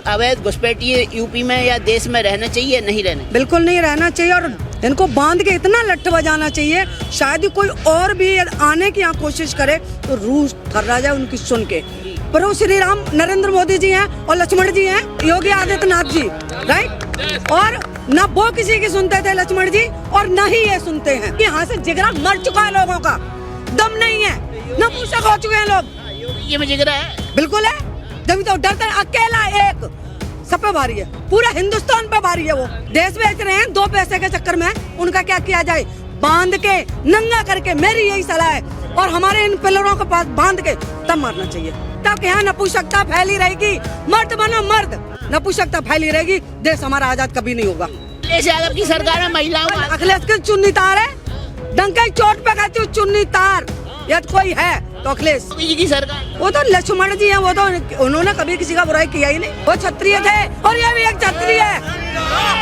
अवैध घुसपैठिए यूपी में या देश में रहना चाहिए, नहीं रहना? बिल्कुल नहीं रहना चाहिए और इनको बांध के इतना लठ बजाना चाहिए, शायद ही कोई और भी आने की यहाँ कोशिश करे तो रूह थर्रा जाए उनकी सुन के। प्रभु श्री राम नरेंद्र मोदी जी हैं और लक्ष्मण जी हैं, योगी आदित्यनाथ जी, राइट। और न वो किसी की सुनते थे लक्ष्मण जी और न ही ये सुनते हैं। यहाँ से जिगरा मर चुका है लोगों का, दम नहीं है, न पूछा हो चुके हैं लोग। ये में जिगरा है, बिल्कुल है, जब तो डरते अकेला एक सब पे भारी है, पूरा हिंदुस्तान पे भारी है। वो देश बेच रहे हैं 2 पैसे के चक्कर में, उनका क्या किया जाए? बांध के नंगा करके, मेरी यही सलाह है। और हमारे इन पिलरों के पास बांध के तब मारना चाहिए, तब यहाँ नपुंसकता फैली रहेगी। मर्द बनो मर्द, नपुंसकता फैली रहेगी, देश हमारा आजाद कभी नहीं होगा। अखिलेश यादव की सरकार में महिलाओं का अखिलेश की चुन्नी तार है, डंके चोट पे कहती हूँ चुन्नी तार। यदि कोई है तो अखिलेश जी की सरकार, वो तो लक्ष्मण जी हैं, वो तो उन्होंने कभी किसी का बुराई किया ही नहीं। वो क्षत्रिय थे और ये भी एक क्षत्रिय है,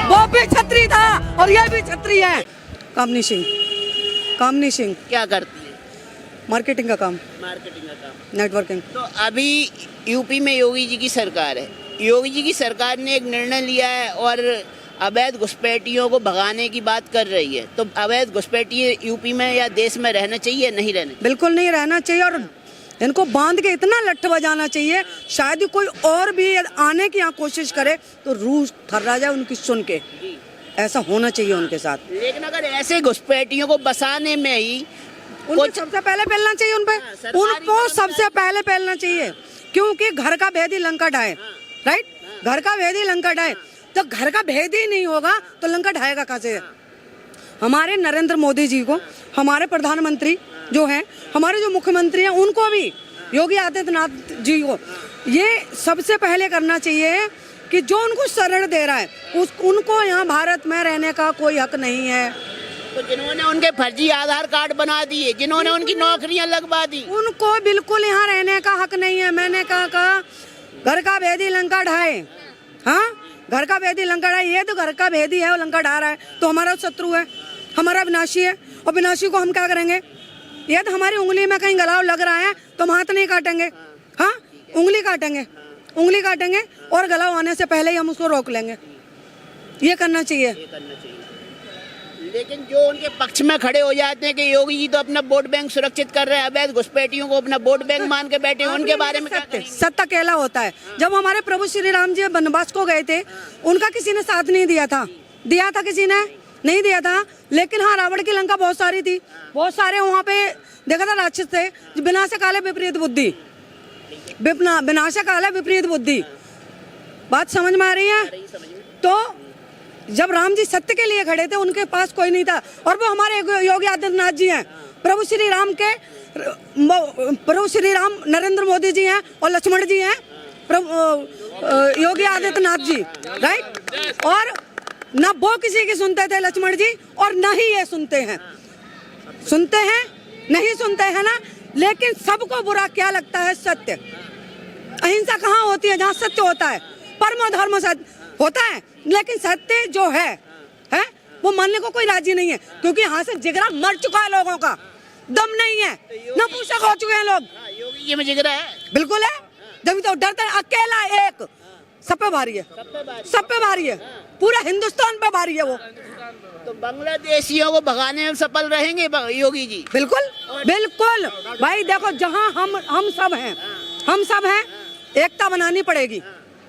वो भी क्षत्रिय था और ये भी क्षत्रिय है। कामनी सिंह, कामनी सिंह क्या करती है? मार्केटिंग का काम, मार्केटिंग का काम, नेटवर्किंग। तो अभी यूपी में योगी जी की सरकार है। योगी जी की सरकार ने एक निर्णय लिया है और अवैध घुसपैठियों को भगाने की बात कर रही है। तो अवैध घुसपैठिए यूपी में या देश में रहना चाहिए, नहीं रहना? बिल्कुल नहीं रहना चाहिए और इनको बांध के इतना लठ बजाना चाहिए, शायद ही कोई और भी आने की यहाँ कोशिश करे तो रूह थर्रा जाए उनकी सुन के। ऐसा होना चाहिए उनके साथ। लेकिन अगर ऐसे घुसपैठियों को बसाने में ही उनको सबसे पहले फैलना चाहिए, उनको सबसे पहले फैलना चाहिए, क्योंकि घर का भेदी लंका ढाए, राइट। घर का भेदी लंका ढाए, तो घर का भेद ही नहीं होगा तो लंका ढाएगा कहाँ से? हमारे नरेंद्र मोदी जी को, हमारे प्रधानमंत्री जो हैं, हमारे जो मुख्यमंत्री हैं, उनको भी, योगी आदित्यनाथ जी को ये सबसे पहले करना चाहिए कि जो उनको शरण दे रहा है उनको यहाँ भारत में रहने का कोई हक नहीं है। तो जिन्होंने उनके फर्जी आधार कार्ड बना दिए, जिन्होंने उनकी नौकरियां लगवा दी, उनको बिल्कुल यहाँ रहने का हक नहीं है। मैंने कहा घर का भेदी लंका ढाए, हाँ, घर का भेदी लंका ढाए। ये तो घर का भेदी है, वो लंका ढा रहा है तो हमारा शत्रु है, हमारा विनाशी है। और विनाशी को हम क्या करेंगे? ये तो हमारी उंगली में कहीं गलाव लग रहा है तो हम हाथ नहीं काटेंगे, हाँ, उंगली काटेंगे, उंगली काटेंगे और गलाव आने से पहले ही हम उसको रोक लेंगे। ये करना चाहिए। लेकिन जो उनके पक्ष में खड़े हो जाते हैं कि योगी जी तो अपना वोट बैंक सुरक्षित कर रहे हैं, अवैध घुसपैठियों को अपना वोट बैंक मान के बैठे, उनके बारे में सत्ता अकेला होता है। जब हमारे प्रभु श्री राम जी वनवास को गए थे, उनका किसी ने साथ नहीं दिया था। दिया था किसी ने? नहीं दिया था। लेकिन हाँ, रावण की लंका बहुत सारी थी, बहुत सारे वहाँ पे देखा था राक्षस थे। विनाशक काले विपरीत बुद्धि, विनाशक काले विपरीत बुद्धि। बात समझ में आ रही है? तो जब राम जी सत्य के लिए खड़े थे, उनके पास कोई नहीं था। और वो हमारे योगी आदित्यनाथ जी हैं, प्रभु श्री राम नरेंद्र मोदी जी हैं और लक्ष्मण जी हैं, प्रभु योगी आदित्यनाथ जी, राइट। और न वो किसी की सुनते थे लक्ष्मण जी और न ही ये सुनते हैं। सुनते हैं, नहीं सुनते हैं ना। लेकिन सबको बुरा क्या लगता है? सत्य। अहिंसा कहाँ होती है? जहाँ सत्य होता है, परमो धर्म सत्य होता है। लेकिन सत्य जो है वो मानने को कोई राजी नहीं है, क्योंकि यहाँ से जिगरा मर चुका है लोगों का, दम नहीं है, नपुंसक हो चुके हैं लोग। योगी में जिगरा है, बिल्कुल है, जब तो डरते अकेला एक सब पे भारी है, सब पे भारी है, पूरा हिंदुस्तान पे भारी है वो। तो बांग्लादेशियों को भगाने में सफल रहेंगे योगी जी? बिल्कुल बिल्कुल भाई। देखो, जहाँ हम सब हैं, हम सब हैं, एकता बनानी पड़ेगी।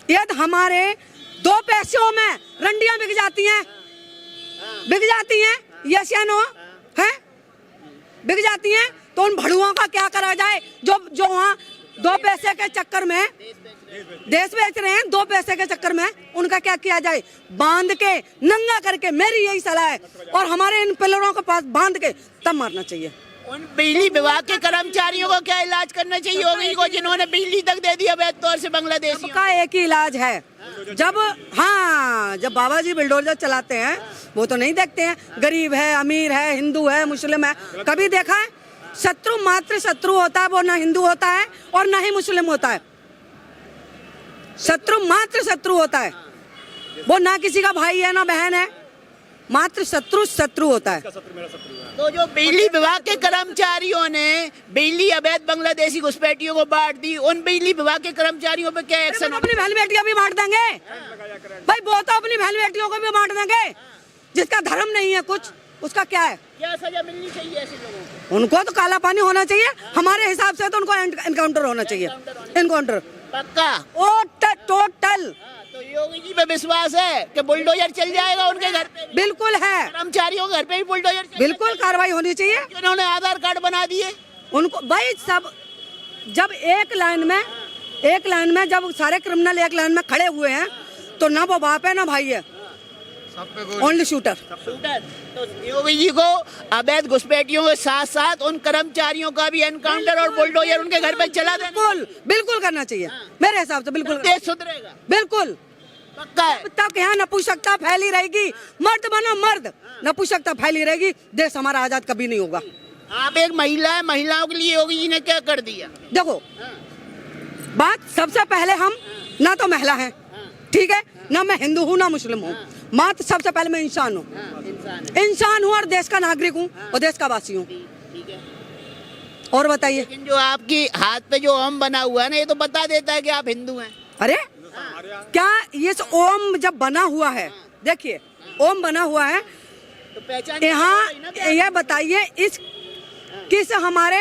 यदि हमारे 2 पैसों में रंडियां बिक जाती हैं, बिक जाती हैं, यस या नो है, बिक जाती हैं, तो उन भड़ुओं का क्या करा जाए जो वहाँ 2 पैसे के चक्कर में देश बेच रहे हैं, 2 पैसे के चक्कर में उनका क्या किया जाए? बांध के नंगा करके, मेरी यही सलाह है। और हमारे इन पिलरों के पास बांध के तब मारना चाहिए। उन बिजली विभाग के कर्मचारियों को क्या इलाज करना चाहिए योगी को, जिन्होंने बिजली तक दे दी अवैध तौर से बांग्लादेश का? एक ही इलाज है, जब बाबा जी बुलडोजर चलाते हैं, वो तो नहीं देखते हैं गरीब है, अमीर है, हिंदू है, मुस्लिम है। कभी देखा है? शत्रु मात्र शत्रु होता है, वो ना हिंदू होता है और ना ही मुस्लिम होता है। शत्रु मात्र शत्रु होता है, वो ना किसी का भाई है ना बहन है, मात्र शत्रु शत्रु होता है। तो जो बिजली विभाग के कर्मचारियों ने बिजली अवैध बांग्लादेशी घुसपैठियों को बांट दी, उन बिजली विभाग के कर्मचारियों पे क्या एक्शन? अपनी बहन बेटियां भी बांट देंगे भाई, वो तो अपनी बहन बेटियों को भी बांट देंगे। जिसका धर्म नहीं है कुछ, उसका क्या है? क्या सजा मिलनी चाहिए ऐसे लोगों को? उनको तो काला पानी होना चाहिए, हमारे हिसाब से तो उनको एनकाउंटर होना चाहिए, एनकाउंटर पक्का। टोटल। तो योगी जी पे विश्वास है कि बुलडोजर चल जाएगा उनके घर पे? बिल्कुल है, कर्मचारियों के घर पे भी बुलडोजर बिल्कुल कार्रवाई होनी चाहिए। उन्होंने आधार कार्ड बना दिए उनको भाई, सब जब एक लाइन में जब सारे क्रिमिनल एक लाइन में खड़े हुए हैं तो ना वो बाप है ना भाई है, ओनली शूटर। तो योगी जी को अवैध घुसपैठियों के साथ साथ उन कर्मचारियों का भी एनकाउंटर और बुलडोजर उनके घर पे चला देना बिल्कुल करना चाहिए मेरे हिसाब से, बिल्कुल देश सुधरेगा, बिल्कुल पक्का है। तब यहाँ नपुंसकता फैली रहेगी, मर्द बनो मर्द, नपुंसकता फैली रहेगी, देश हमारा आजाद कभी नहीं होगा। आप एक महिला है, महिलाओं के लिए योगी जी ने क्या कर दिया? देखो बात सबसे पहले, हम ना तो महिला हैं, ठीक है, ना मैं हिंदू हूँ ना मुस्लिम हूँ, मात्र सबसे पहले मैं इंसान हूँ, इंसान हूँ और देश का नागरिक हूँ और देश का वासी हूँ। ठीक है, और बताइए। लेकिन जो आपकी हाथ पे जो ओम बना हुआ है ना, ये तो बता देता है कि आप हिंदू हैं। अरे क्या ये ओम जब बना हुआ है, देखिए ओम बना हुआ है तो पहचान यहाँ, ये बताइए इस किस हमारे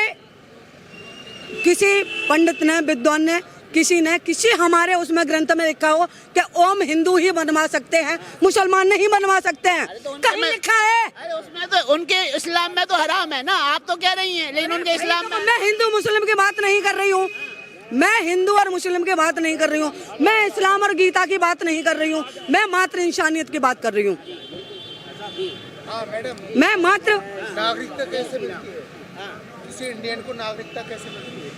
किसी पंडित ने, विद्वान ने, किसी हमारे उसमें ग्रंथ में लिखा हो कि ओम हिंदू ही बनवा सकते हैं, मुसलमान नहीं बनवा सकते हैं? तो कहीं लिखा है? अरे उसमें तो उनके इस्लाम में तो हराम है ना, आप तो कह रही हैं, लेकिन उनके इस्लाम में। मैं हिंदू मुस्लिम की बात नहीं कर रही हूँ, मैं हिंदू और मुस्लिम की बात नहीं कर रही हूँ, मैं इस्लाम और गीता की बात नहीं कर रही हूँ, मैं मात्र इंसानियत की बात कर रही हूँ। मैं मात्र नागरिकता कैसे मिलती है? किसी इंडियन को नागरिकता कैसे मिलती है?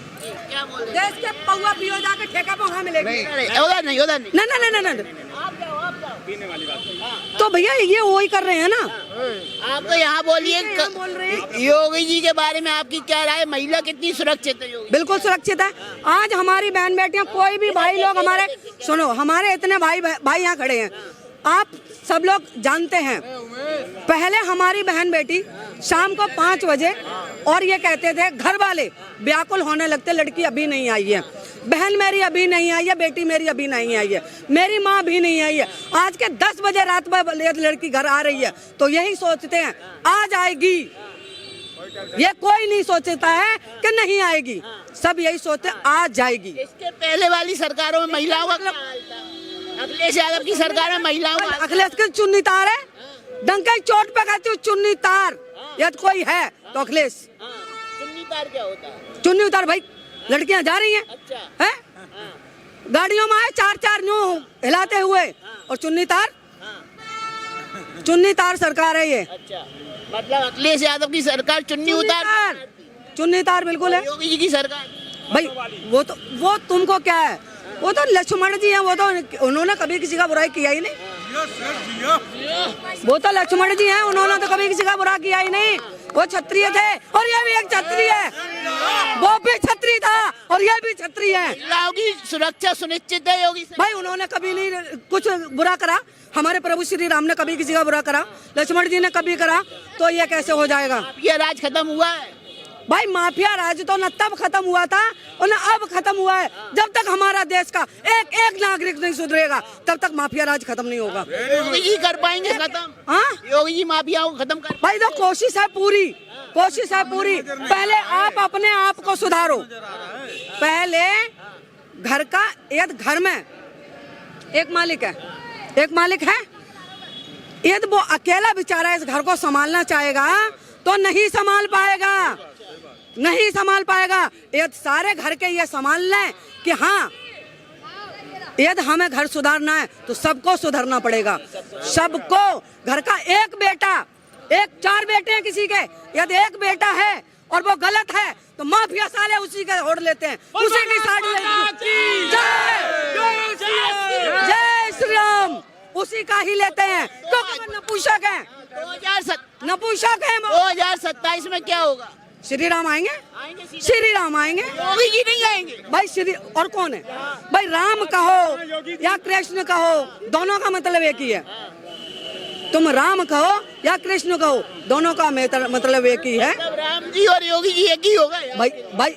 क्या बोल रहे देश के पौवा पियो जाके ठेका पे वहाँ मिलेगी। हैं? उधर नहीं, उधर नहीं। ना आप जाओ। पीने वाली बात। तो भैया ये वही कर रहे हैं ना। आप तो यहाँ बोलिए, यहाँ बोल रहे हैं। योगी जी के बारे में आपकी क्या राय? महिला कितनी सुरक्षित है योगी? बिल्कुल सुरक्षित है। आज हमारी बहन बेटियां, कोई भी भाई लोग हमारे, सुनो, हमारे इतने भाई यहाँ खड़े हैं, आप सब लोग जानते हैं, पहले हमारी बहन बेटी शाम को 5 बजे और ये कहते थे, घर वाले व्याकुल होने लगते, लड़की अभी नहीं आई है, बहन मेरी अभी नहीं आई है, बेटी मेरी अभी नहीं आई है, मेरी माँ भी नहीं आई है। आज के 10 बजे रात में लड़की घर आ रही है तो यही सोचते हैं आ जाएगी, ये कोई नहीं सोचता है कि नहीं आएगी, सब यही सोचते आ जाएगी। इसके पहले वाली सरकारों में महिलाओं का क्या हाल था? अखिलेश यादव की सरकार में महिलाओं का, अखिलेश की चुन्नी तार है, डंके चोट पे कहती हूँ चुन्नी तार, यदि कोई है तो अखिलेश। चुन्नी तार क्या होता है? चुन्नी उतार भाई, लड़कियां जा रही हैं, अच्छा, है? गाड़ियों में आए 4 न्यू हिलाते हुए, और चुन्नी तार सरकार है ये। अच्छा, मतलब अखिलेश यादव की सरकार चुन्नी उतार, चुन्नी तार बिल्कुल है। योगी जी की सरकार भाई वो तुमको क्या है, वो तो लक्ष्मण जी हैं, वो तो उन्होंने कभी किसी का बुराई किया ही नहीं, वो तो लक्ष्मण जी हैं, उन्होंने तो कभी किसी का बुरा किया ही नहीं, वो क्षत्रिय थे और ये भी एक क्षत्रिय है, वो भी क्षत्रिय था और ये भी क्षत्रिय है। महिलाओं की सुरक्षा सुनिश्चित है योगी भाई उन्होंने कभी नहीं कुछ बुरा करा, हमारे प्रभु श्री राम ने कभी किसी का बुरा करा, लक्ष्मण जी ने कभी करा, तो ये कैसे हो जाएगा? ये राज खत्म हुआ है भाई, माफिया राज तो न तब खत्म हुआ था और न अब खत्म हुआ है। जब तक हमारा देश का एक नागरिक नहीं सुधरेगा तब तक माफिया राज खत्म नहीं होगा। योगी जी कर पाएंगे खत्म? हाँ, योगी जी माफियाओं को खत्म कर। भाई तो कोशिश है पूरी। पहले आप अपने आप को सुधारो, पहले घर का, यदि घर में एक मालिक है, यदि वो अकेला बेचारा इस घर को संभालना चाहेगा तो नहीं संभाल पाएगा। यदि सारे घर के ये संभाल लें कि हाँ, यदि हमें घर सुधारना है तो सबको सुधरना पड़ेगा, सबको। घर का एक बेटा, 4 बेटे हैं किसी के, यदि एक बेटा है और वो गलत है तो माफिया साले उसी के ओढ़ लेते हैं, उसी की साड़ी जय श्री राम, उसी का ही लेते हैं, क्योंकि नपुंसक है। 2027 में क्या होगा? श्री राम आएंगे, योगी जी नहीं आएंगे भाई। श्री और कौन है भाई? राम कहो या कृष्ण कहो, दोनों का मतलब एक ही है। तुम राम कहो या कृष्ण कहो, दोनों का मतलब एक ही है। मतलब राम जी और योगी जी एक ही होगा यार। भाई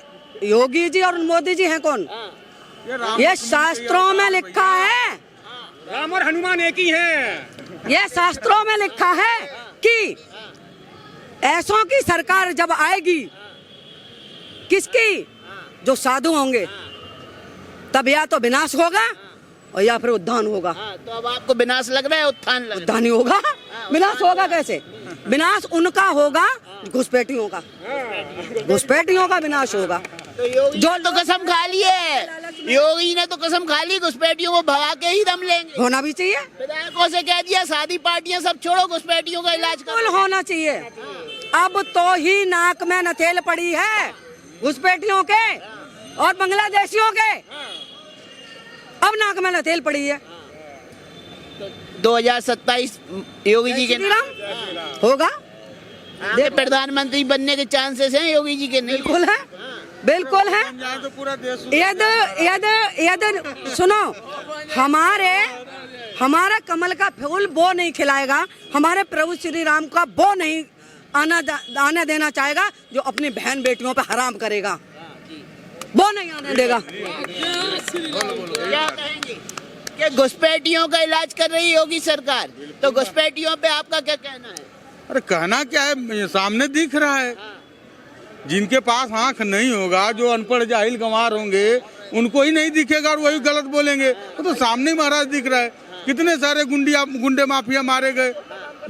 योगी जी और मोदी जी हैं कौन? ये शास्त्रों में लिखा है, राम और हनुमान एक ही हैं। ये शास्त्रों में लिखा है कि ऐसों की सरकार जब आएगी, किसकी? जो साधु होंगे, तब या तो विनाश होगा और या फिर उत्थान होगा। तो अब आपको विनाश लग रहा है, उत्थान लग रहा है? उत्थान ही होगा, विनाश होगा कैसे? विनाश उनका होगा, घुसपैठियों का, घुसपैठियों का विनाश होगा। तो योगी जो तो कसम खा ली है, योगी ने तो कसम खा ली घुसपैठियों को भगा के ही दम लेंगे। होना भी चाहिए, विधायकों से कह दिया शादी पार्टियां सब छोड़ो, घुसपैठियों का इलाज बिल्कुल होना चाहिए। अब तो ही नाक में नथेल पड़ी है घुसपैठियों के और बांग्लादेशियों के, अब नाक में नथेल पड़ी है। 2027 योगी जी के नाम होगा, आगे प्रधानमंत्री बनने के चांसेस हैं योगी जी के? नहीं, बिल्कुल है, बिल्कुल है। तो पूरा देश यदि सुनो, हमारा कमल का फूल वो नहीं खिलाएगा, हमारे प्रभु श्री राम का वो नहीं आने देना चाहेगा जो अपनी बहन बेटियों पे हराम करेगा, वो नहीं आने देगा। क्या कहेंगे कि घुसपैठियों का इलाज कर रही योगी सरकार, तो घुसपैठियों पे आपका क्या कहना है? अरे कहना क्या है, सामने दिख रहा है। जिनके पास आंख नहीं होगा, जो अनपढ़ जाहिल गंवार होंगे, उनको ही नहीं दिखेगा और वही गलत बोलेंगे। वो तो सामने ही महाराज दिख रहा है। कितने सारे गुंडे माफिया मारे गए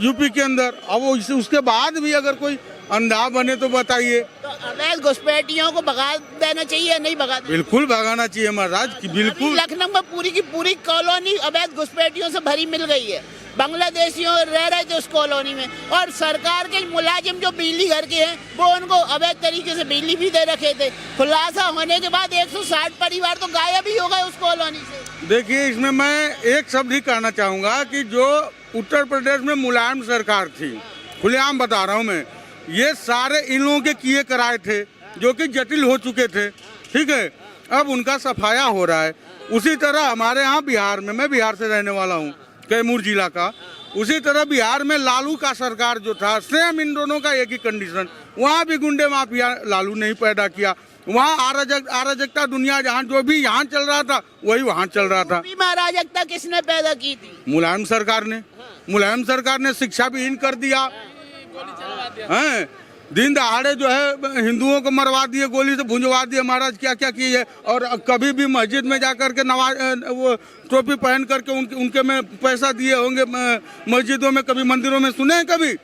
यूपी के अंदर। अब उसके बाद भी अगर कोई अंधा बने तो बताइए। तो अवैध घुसपैठियों को भगा देना चाहिए या नहीं भगा देना? बिल्कुल भगाना चाहिए महाराज, बिल्कुल। लखनऊ में पूरी की पूरी कॉलोनी अवैध घुसपैठियों से भरी मिल गई है। बांग्लादेशियों रह रहे थे उस कॉलोनी में, और सरकार के मुलाजिम जो बिजली घर के हैं वो उनको अवैध तरीके से बिजली भी दे रखे थे। खुलासा होने के बाद 160 परिवार तो गायब ही हो गए उस कॉलोनी से। देखिए, इसमें मैं एक शब्द ही कहना चाहूंगा कि जो उत्तर प्रदेश में मुलायम सरकार थी, खुलेआम बता रहा हूँ मैं, ये सारे इन लोगों के किए कराए थे जो कि जटिल हो चुके थे। ठीक है, अब उनका सफाया हो रहा है। उसी तरह हमारे यहाँ बिहार में, मैं बिहार से रहने वाला हूँ, कैमूर जिला का, उसी तरह बिहार में लालू का सरकार जो था, सेम इन दोनों का एक ही कंडीशन। वहाँ भी गुंडे माफिया लालू ने ही पैदा किया। वहाँ अराजकता दुनिया जहाँ जो भी यहाँ चल रहा था वही वहाँ चल रहा था। अराजकता किसने पैदा की थी? मुलायम सरकार ने। मुलायम सरकार ने शिक्षा विहीन कर दिया है। दिन दहाड़े जो है हिंदुओं को मरवा दिए, गोली से भुंजवा दिए महाराज, क्या क्या किए है। और कभी भी मस्जिद में जाकर के वो टोपी पहन करके उनके में पैसा दिए होंगे मस्जिदों में, कभी मंदिरों में सुने हैं कभी?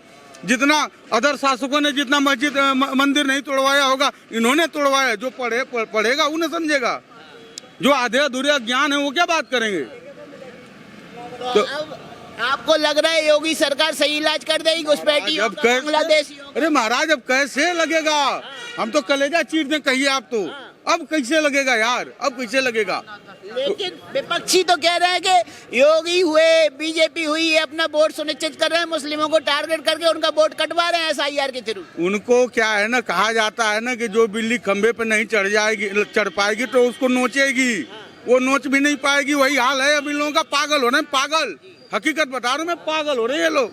जितना अदर शासकों ने जितना मस्जिद मंदिर नहीं तोड़वाया होगा, इन्होंने तोड़वाया। जो पढ़ेगा उन्हें समझेगा, जो आधे अधूरे ज्ञान है वो क्या बात करेंगे। तो अब आपको लग रहा है योगी सरकार सही इलाज कर देगी घुसपैठियों का, बांग्लादेशियों? अरे महाराज, अब कैसे लगेगा? हम तो कलेजा चीर दें कहिए आप तो। अब कैसे लगेगा यार, अब कैसे लगेगा? लेकिन विपक्षी तो कह रहे हैं कि योगी हुए, बीजेपी हुई, ये अपना वोट सुनिश्चित कर रहे हैं, मुस्लिमों को टारगेट करके उनका वोट कटवा रहे हैं SIR के थ्रू। उनको क्या है ना, कहा जाता है ना कि जो बिल्ली खंबे पे नहीं चढ़ पाएगी तो उसको नोचेगी। वो नोच भी नहीं पाएगी। वही हाल है अब इन लोगों का। पागल हो रहे हैं, पागल। हकीकत बता रहा हूँ मैं, पागल हो रहे हैं ये लोग।